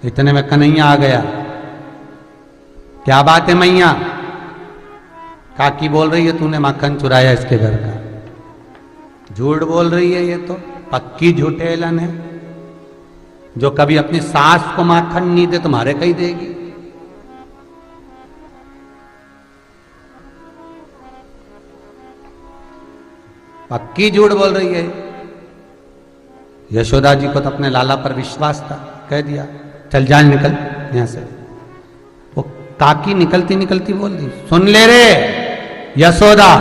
इतने में कन्हैया आ गया। क्या बात है मैया? काकी बोल रही है तूने माखन चुराया इसके घर का। झूठ बोल रही है, ये तो पक्की झूठेलन है। जो कभी अपनी सास को माखन नहीं दे तुम्हारे कहीं देगी। पक्की झूठ बोल रही है। यशोदा जी को तो अपने लाला पर विश्वास था, कह दिया चल जा निकल यहां से। वो काकी निकलती निकलती बोल दी, सुन ले रे यशोदा,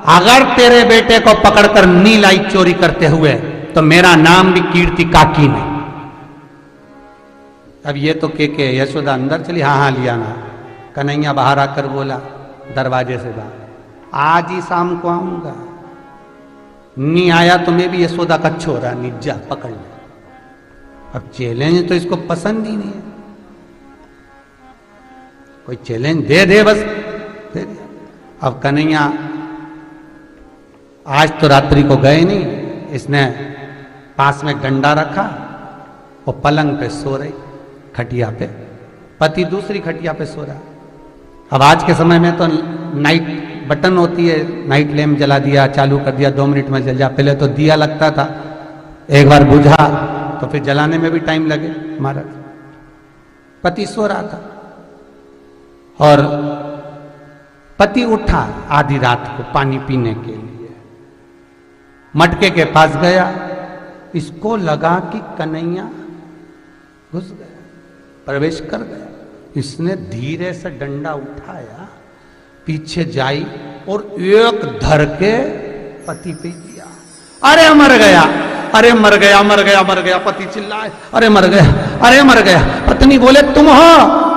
अगर तेरे बेटे को पकड़कर नी लाई चोरी करते हुए तो मेरा नाम भी कीर्ति काकी नहीं। अब ये तो के यशोदा अंदर चली, हाँ हाँ लिया ना। कन्हैया बाहर आकर बोला दरवाजे से बाहर, आज ही शाम को आऊंगा। नहीं आया तो मैं भी यशोदा का छोरा निज्जा पकड़ ले। अब चैलेंज तो इसको पसंद ही नहीं है। कोई चैलेंज दे दे बस, दे दिया। अब कन्हैया आज तो रात्रि को गए नहीं, इसने पास में डंडा रखा, वो पलंग पे सो रही खटिया पे, पति दूसरी खटिया पे सो रहा। अब आज के समय में तो नाइट बटन होती है, नाइट लैम्प जला दिया, चालू कर दिया, 2 मिनट में जल जा। पहले तो दिया लगता था, एक बार बुझा तो फिर जलाने में भी टाइम लगे। हमारा पति सो रहा था और पति उठा आधी रात को पानी पीने के लिए, मटके के पास गया। इसको लगा कि कन्हैया घुस गया, प्रवेश कर गया। इसने धीरे से डंडा उठाया, पीछे जाई और एक धर के पति पे दिया। अरे मर गया, अरे मर गया, मर गया, मर गया। पति चिल्लाए, अरे मर गया, अरे मर गया। पत्नी बोले तुम हो?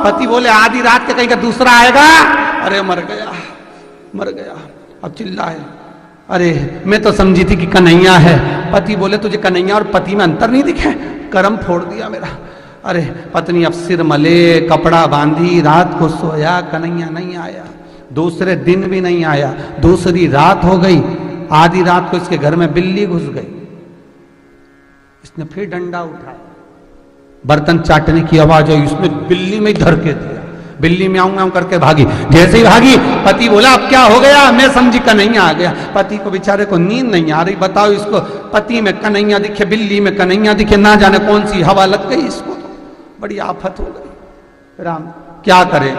पति बोले आधी रात के कहीं का दूसरा आएगा। अरे मर गया, मर गया। अब चिल्लाए, अरे मैं तो समझी थी कि कन्हैया है। पति बोले तुझे कन्हैया और पति में अंतर नहीं दिखे? कर्म फोड़ दिया मेरा। अरे पत्नी अब सिर मले, कपड़ा बांधी, रात को सोया, कन्हैया नहीं आया। दूसरे दिन भी नहीं आया, दूसरी रात हो गई, आधी रात को इसके घर में बिल्ली घुस गई। इसने फिर डंडा उठाया, बर्तन चाटने की आवाज आई, इसने बिल्ली में धर के दिया। बिल्ली म्याऊं म्याऊं करके भागी। जैसे ही भागी, पति बोला अब क्या हो गया? मैं समझी कन्हैया आ गया। पति को बेचारे को नींद नहीं आ रही। बताओ इसको, पति में कन्हैया दिखे, बिल्ली में कन्हैया दिखे, ना जाने कौन सी हवा लग गई इसको, तो बड़ी आफत हो गई। राम क्या करे?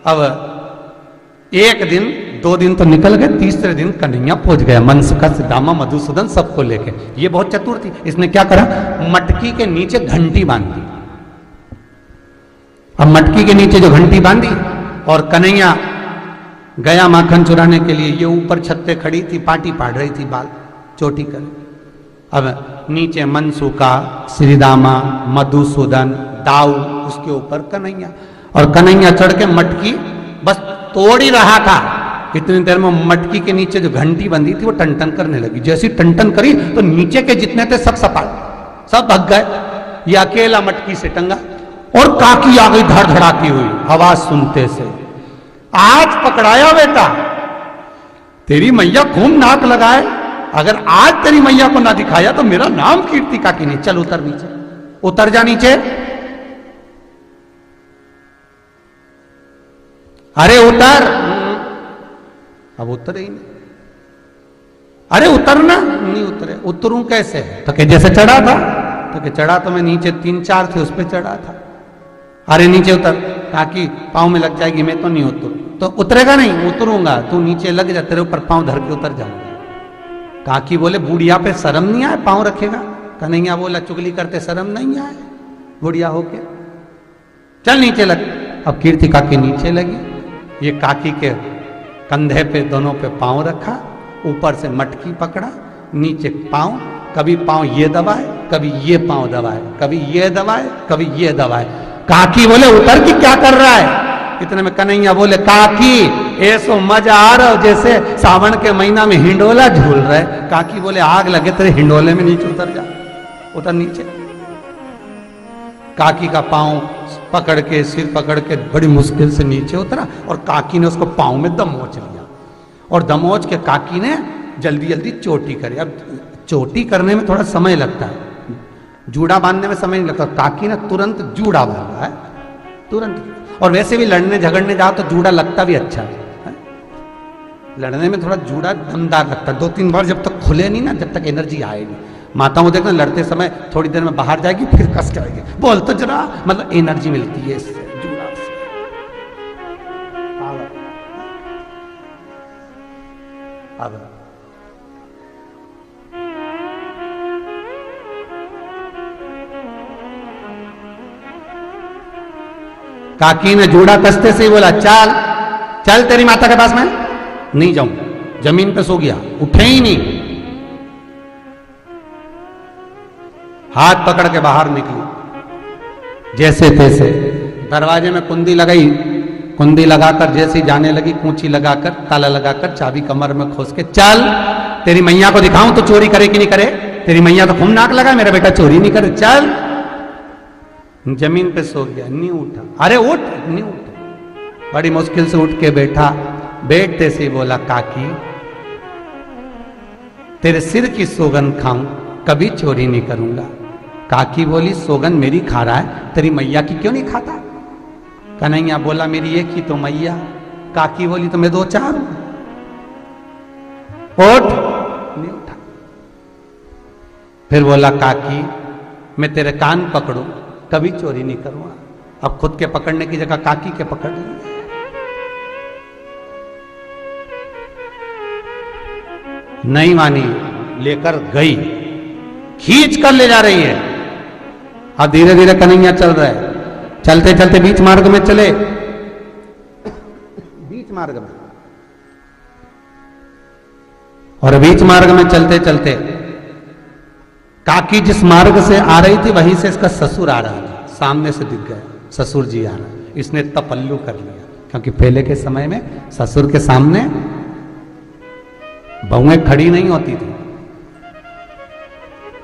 अब 1 दिन 2 दिन तो निकल गए, तीसरे दिन कन्हैया पहुंच गया, मनसुखा सुदामा मधुसूदन सबको लेके। ये बहुत चतुर थी। इसने क्या करा, मटकी के नीचे घंटी बांध दी। अब मटकी के नीचे जो घंटी बांधी और कन्हैया गया माखन चुराने के लिए। ये ऊपर छत पे खड़ी थी, पाटी पाड़ रही थी, बाल चोटी कर। अब नीचे मनसुखा, श्रीदामा, मधुसूदन, दाऊ, उसके ऊपर कन्हैया। और कन्हैया चढ़ के मटकी बस तोड़ ही रहा था, इतनी देर में मटकी के नीचे जो घंटी बंधी थी वो टन करने लगी। जैसी टन करी तो नीचे के जितने थे सब सपाट, सब भग गए। ये अकेला मटकी से टंगा और काकी आ गई धड़धड़ाती हुई आवाज सुनते से। आज पकड़ाया बेटा, तेरी मैया खूब नाक लगाए। अगर आज तेरी मैया को ना दिखाया तो मेरा नाम कीर्ति काकी नहीं। चल उतर नीचे, उतर जा नीचे। अरे उतर। अब उतर ही नहीं। अरे उतरना, नहीं उतरे। उतरूं कैसे? तो कि जैसे चढ़ा था। तो कि चढ़ा तो मैं नीचे 3-4 थे उस पर चढ़ा था। अरे नीचे उतर, ताकि पाँव में लग जाएगी, मैं तो नहीं उतरू। तो उतरेगा नहीं? उतरूंगा, तू नीचे लग जा, तेरे ऊपर पाँव धर के उतर जाऊंगा। काकी बोले बुढ़िया पे शर्म नहीं आए, पाँव रखेगा? कन्हैया बोला चुगली करते शर्म नहीं आए बुढ़िया होके? चल नीचे लग। अब कीर्ति काकी नीचे लगी। ये काकी के कंधे पे दोनों पे पाँव रखा, ऊपर से मटकी पकड़ा, नीचे पाँव, कभी पाँव ये दबाए, कभी ये पाँव दबाए, कभी ये दबाए, कभी ये दबाए। काकी बोले उतर की क्या कर रहा है? इतने में कन्हैया बोले काकी ऐसो मजा आ रहा हो जैसे सावन के महीना में हिंडोला झूल रहे। काकी बोले आग लगे तेरे हिंडोले में, नीचे उतर जा। उतर नीचे। काकी का पाँव पकड़ के, सिर पकड़ के बड़ी मुश्किल से नीचे उतरा और काकी ने उसको पाँव में दमोच लिया। और दमोच के काकी ने जल्दी जल्दी चोटी करी। अब चोटी करने में थोड़ा समय लगता है, जूड़ा बांधने में समय नहीं लगता। काकी ने तुरंत जूड़ा बांधा है, तुरंत। और वैसे भी लड़ने झगड़ने जाओ तो जूड़ा लगता भी अच्छा है। लड़ने में थोड़ा जूड़ा दमदार लगता है। 2-3 बार जब तक खुले नहीं ना, जब तक एनर्जी आएगी। माताओं देखना लड़ते समय थोड़ी देर में बाहर जाएगी, फिर कस के आएगी, बोल तो जरा, मतलब एनर्जी मिलती है इससे, जूड़ा से। अब काकी ने जूड़ा कसते से ही बोला, चल चल तेरी माता के पास मैं नहीं जाऊं। जमीन पे सो गया, उठे ही नहीं। हाथ पकड़ के बाहर निकली जैसे तैसे। दरवाजे में कुंडी लगाई, कुंडी लगाकर जैसे जाने लगी, कूंची लगाकर, ताला लगाकर, चाबी कमर में खोस के, चल तेरी मैया को दिखाऊं तो चोरी करे कि नहीं करे। तेरी मैया तो खूब नाक लगा, मेरा बेटा चोरी नहीं करे, चल। जमीन पे सो गया, नहीं उठा। अरे उठ, नहीं उठा। बड़ी मुश्किल से उठ के बैठा। बैठते से बोला, काकी तेरे सिर की सौगंध खाऊं, कभी चोरी नहीं करूंगा। काकी बोली, सौगंध मेरी खा रहा है, तेरी मैया की क्यों नहीं खाता। कन्हैया बोला, मेरी एक ही तो मैया। काकी बोली, तो मैं 2-4 हूं। उठ, नहीं उठा। फिर बोला, काकी मैं तेरे कान पकड़ूं, कभी चोरी नहीं करूंगा। अब खुद के पकड़ने की जगह काकी के पकड़ लिए। नहीं मानी, लेकर गई, खींच कर ले जा रही है। अब धीरे धीरे कन्हैया चल रहा है। चलते चलते बीच मार्ग में चले, बीच मार्ग में, और बीच मार्ग में चलते चलते काकी जिस मार्ग से आ रही थी वहीं से इसका ससुर आ रहा था। सामने से दिख गया, ससुर जी आ रहा। इसने इतना पल्लू कर लिया, क्योंकि पहले के समय में ससुर के सामने बहुएं खड़ी नहीं होती थी।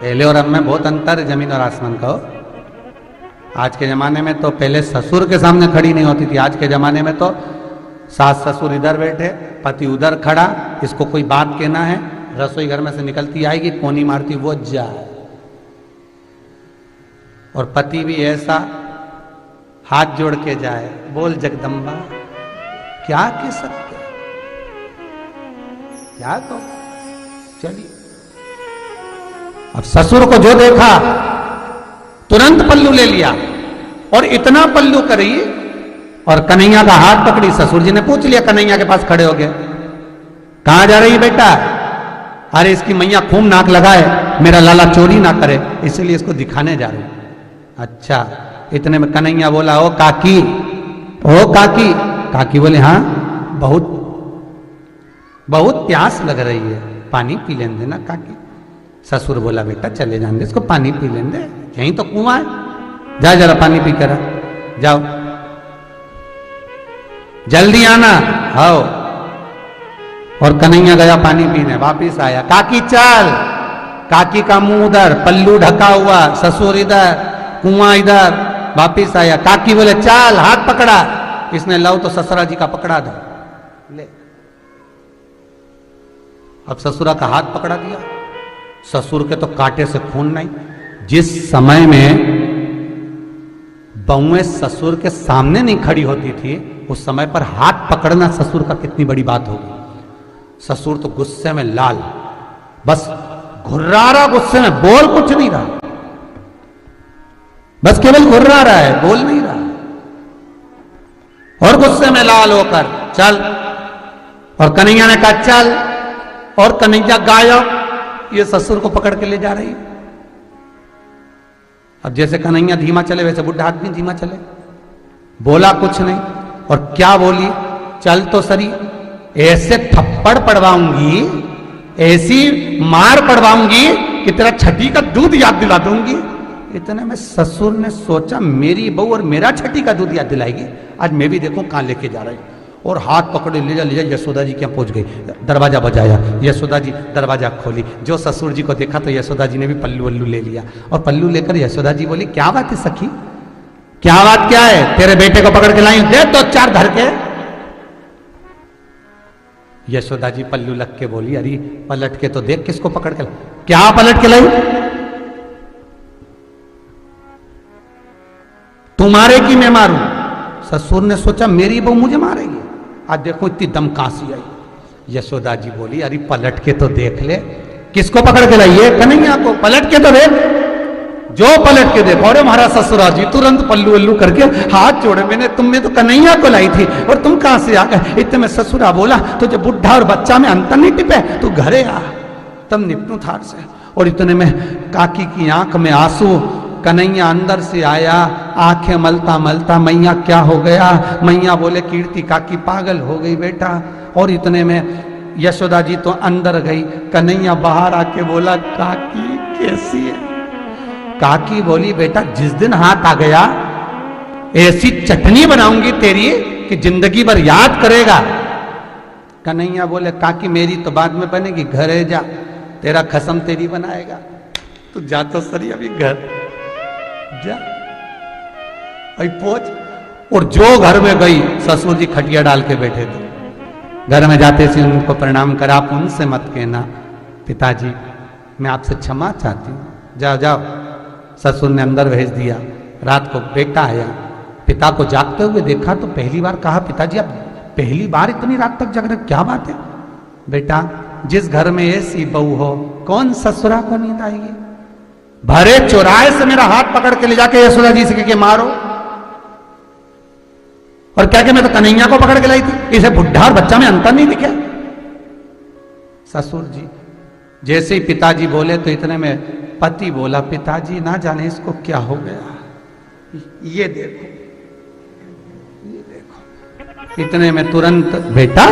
पहले और अब में बहुत अंतर है, जमीन और आसमान का। आज के जमाने में तो पहले ससुर के सामने खड़ी नहीं होती थी। आज के जमाने में तो सास ससुर इधर बैठे, पति उधर खड़ा, इसको कोई बात कहना है, रसोई घर में से निकलती आएगी, कोनी मारती वो जाए। और पति भी ऐसा हाथ जोड़ के जाए, बोल जगदम्बा, क्या कह सकते, क्या तो चलिए। अब ससुर को जो देखा तुरंत पल्लू ले लिया, और इतना पल्लू करी, और कन्हैया का हाथ पकड़ी। ससुर जी ने पूछ लिया कन्हैया के पास खड़े हो गए, कहां जा रही बेटा। अरे इसकी मैया खूब नाक लगाए, मेरा लाला चोरी ना करे, इसलिए इसको दिखाने जा रही। अच्छा, इतने में कन्हैया बोला, ओ काकी, ओ काकी। काकी बोले, हाँ बहुत बहुत प्यास लग रही है, पानी पी लेने देना काकी। ससुर बोला, बेटा चले जाने दे इसको, पानी पी लेने दे, यहीं तो कुआं है, जा जरा पानी पी कर जाओ, जल्दी आना। आओ। और कन्हैया गया पानी पीने, वापिस आया, काकी चल। काकी का मुंह उधर, पल्लू ढका हुआ, ससुर इधर, कुआं इधर। वापिस आया, काकी बोले, चल, हाथ पकड़ा। इसने लो तो ससुरा जी का पकड़ा दो, ले। अब ससुरा का हाथ पकड़ा दिया। ससुर के तो कांटे से खून नहीं। जिस समय में बहुएं ससुर के सामने नहीं खड़ी होती थी, उस समय पर हाथ पकड़ना ससुर का कितनी बड़ी बात होगी। ससुर तो गुस्से में लाल, बस घुर्रा रहा, गुस्से में, बोल कुछ नहीं रहा, बस केवल घुर्रा रहा है, बोल नहीं रहा। और गुस्से में लाल होकर चल। और कन्हैया ने कहा चल, और कन्हैया गायब। ये ससुर को पकड़ के ले जा रही। अब जैसे कन्हैया धीमा चले, वैसे बुढ़ा आदमी धीमा चले। बोला कुछ नहीं। और क्या बोली, चल तो सरी, ऐसे थप्पड़ पड़वाऊंगी, ऐसी मार पड़वाऊंगी कि तेरा छठी का दूध याद दिला दूंगी। इतने में ससुर ने सोचा, मेरी बहू और मेरा छठी का दूध याद दिलाएगी, आज मैं भी देखूं कहां लेके जा रही। और हाथ पकड़े ले जा, यशोदा जी क्या पहुंच गई। दरवाजा बजाया, यशोदा जी दरवाजा खोली। जो ससुर जी को देखा तो यशोदा जी ने भी पल्लू वल्लू ले लिया। और पल्लू लेकर यशोदा जी बोली, क्या बात है सखी, क्या बात क्या है, तेरे बेटे को पकड़ के लाई, दे 2-4 धर के। यशोदा जी पल्लू लग के बोली, अरे पलट के तो देख किसको पकड़ के, क्या पलट के लाई। तू मारे कि मैं मारूं? ससुर ने सोचा मेरी बहू मुझे मारेगी, आज देखो इतनी दम कांसी आई। यशोदा जी बोली अरे पलट के तो देख ले। किसको पकड़ के लाइए? कन्हैया को। पलट के तो देख, जो पलट के देखो। अरे महाराज ससुरा जी तुरंत पल्लू वल्लू करके हाथ जोड़े, तुमने तो कन्हैया को लाई थी और तुम कहां से आ गए? इतने में ससुरा बोला तुझे बुढ़ा और बच्चा में अंतर नहीं टिपे, तू घरे आ, तब निपटू थार से। और इतने में काकी की आंख में आंसू। कन्हैया अंदर से आया, आंखें मलता मलता, मैया क्या हो गया? मैया बोले कीर्ति काकी पागल हो गई बेटा। और इतने में यशोदा जी तो अंदर गई, कन्हैया बाहर आके बोला काकी कैसी है? काकी बोली बेटा जिस दिन हाथ आ गया ऐसी चटनी बनाऊंगी तेरी कि जिंदगी भर याद करेगा। कन्हैया बोले काकी मेरी तो बाद में बनेगी, घरे जा, तेरा खसम तेरी बनाएगा। तू जा तो सही अभी घर जा, अभी पहुंच। और जो घर में गई, ससुर जी खटिया डाल के बैठे थे। घर में जाते से उनको प्रणाम करा, आप उनसे मत कहना पिताजी मैं आपसे क्षमा चाहती हूँ, जाओ जाओ। ससुर ने अंदर भेज दिया। रात को बेटा आया, पिता को जागते हुए देखा तो पहली बार कहा पिताजी आप पहली बार इतनी रात तक जग रहे, क्या बात है? बेटा जिस घर में ऐसी बहू हो कौन ससुरा को नींद आएगी? भरे चौराहे से मेरा हाथ पकड़ के ले जाके यशोदा जी से के मारो, और क्या कि मैं तो कन्हैया को पकड़ के लाई थी, इसे बुढ़ा और बच्चा में अंतर नहीं दिखे। ससुर जी जैसे ही पिताजी बोले तो इतने में पति बोला पिताजी ना जाने इसको क्या हो गया, ये देखो ये देखो। इतने में तुरंत बेटा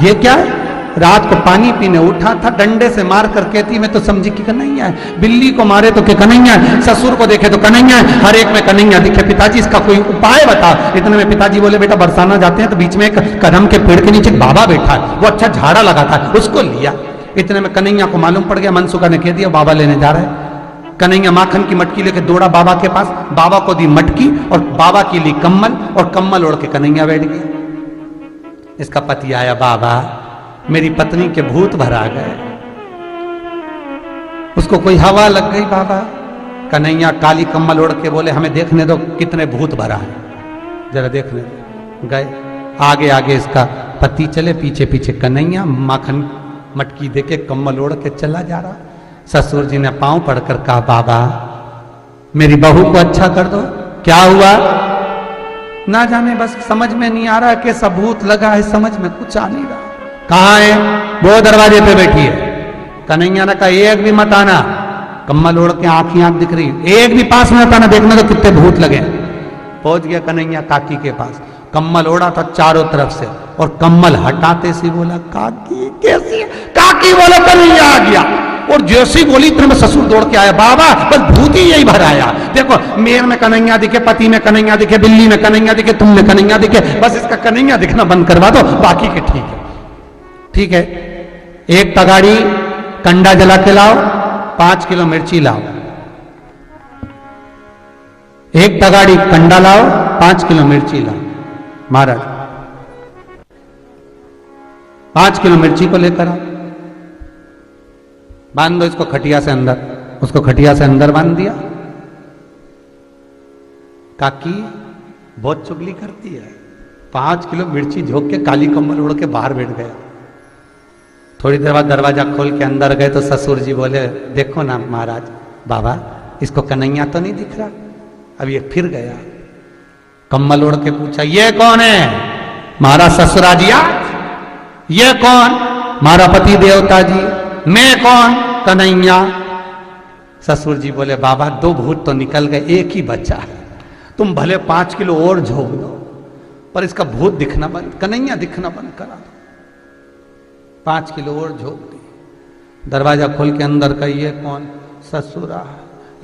ये क्या है? रात को पानी पीने उठा था, डंडे से मार कर कहती मैं तो समझी कि कन्हैया है। बिल्ली को मारे तो क्या कन्हैया है, ससुर को देखे तो कन्हैया है, हर एक में कन्हैया दिखे। पिताजी इसका कोई उपाय बता। इतने में पिताजी बोले बेटा बरसाना जाते हैं तो बीच में एक कदम के पेड़ के नीचे एक बाबा बैठा है, वो अच्छा झाड़ा लगाता है, उसको लिया। इतने में कन्हैया को मालूम पड़ गया, मनसुखा ने कह दिया बाबा लेने जा रहा है। कन्हैया माखन की मटकी लेके दौड़ा बाबा के पास, बाबा को दी मटकी और बाबा की ली कम्बल, और कम्बल ओढ़ के कन्हैया बैठ गया। इसका पति आया, बाबा मेरी पत्नी के भूत भरा गए, उसको कोई हवा लग गई बाबा। कन्हैया काली कम्बल ओढ़ के बोले हमें देखने दो कितने भूत भरा है, जरा देखने दो। गए आगे आगे इसका पति चले, पीछे पीछे कन्हैया माखन मटकी देके कम्बल ओढ़ के चला जा रहा। ससुर जी ने पांव पड़कर कहा बाबा मेरी बहू को अच्छा कर दो। क्या हुआ? ना जाने बस समझ में नहीं आ रहा कि सबूत लगा है, समझ में कुछ आ नहीं रहा। कहाँ है? वो दरवाजे पे बैठी है। कन्हैया ने कहा एक भी मत आना, कम्बल ओढ़ के आंख ही आंख दिख रही, एक भी पास में मत आना, देखना तो कितने भूत लगे। पहुंच गया कन्हैया काकी के पास, कम्बल ओढ़ा था चारों तरफ से, और कम्बल हटाते से बोला काकी कैसी है? काकी बोला कन्हैया आ गया। और जैसे ही बोली इतने में ससुर दौड़ के आया, बाबा बस भूत ही यही भर आया, देखो मेयर में कन्हैया दिखे, पति में कन्हैया दिखे, बिल्ली में कन्हैया दिखे, तुम में कन्हैया दिखे, बस इसका कन्हैया दिखना बंद करवा दो, बाकी के ठीक है। ठीक है, एक तगाड़ी कंडा जला के लाओ, 5 किलो मिर्ची लाओ। एक तगाड़ी कंडा लाओ, 5 किलो मिर्ची लाओ। महाराज 5 किलो मिर्ची को लेकर आओ, बांध दो इसको खटिया से अंदर। उसको खटिया से अंदर बांध दिया। काकी बहुत चुगली करती है, 5 किलो मिर्ची झोंक के काली कम्बल उड़ के बाहर बैठ गया। थोड़ी देर बाद दरवाजा खोल के अंदर गए तो ससुर जी बोले देखो ना महाराज, बाबा इसको कन्हैया तो नहीं दिख रहा। अब ये फिर गया, कम्बल ओढ़ के पूछा ये कौन है? महाराज ससुराजिया। ये कौन? मारा पति देवता जी। मैं कौन? कन्हैया। ससुर जी बोले बाबा 2 भूत तो निकल गए, एक ही बच्चा है, तुम भले 5 किलो और झोंक दो पर इसका भूत दिखना बंद, कन्हैया दिखना बंद करा दो। 5 किलो और झोंक दी। दरवाजा खोल के अंदर का ये कौन? ससुरा।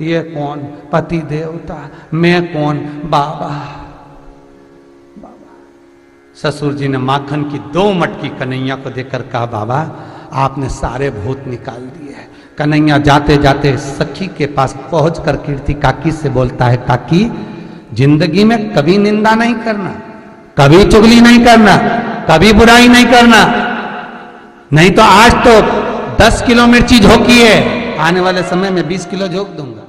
ये कौन? पति देवता। मैं कौन? बाबा। ससुर जी ने माखन की 2 मटकी कन्हैया को देकर कहा बाबा आपने सारे भूत निकाल दिए। कन्हैया जाते जाते सखी के पास पहुंचकर कीर्ति काकी से बोलता है काकी जिंदगी में कभी निंदा नहीं करना, कभी चुगली नहीं करना, कभी बुराई नहीं करना, नहीं तो आज तो 10 किलो मिर्ची झोंकी है, आने वाले समय में 20 किलो झोंक दूंगा।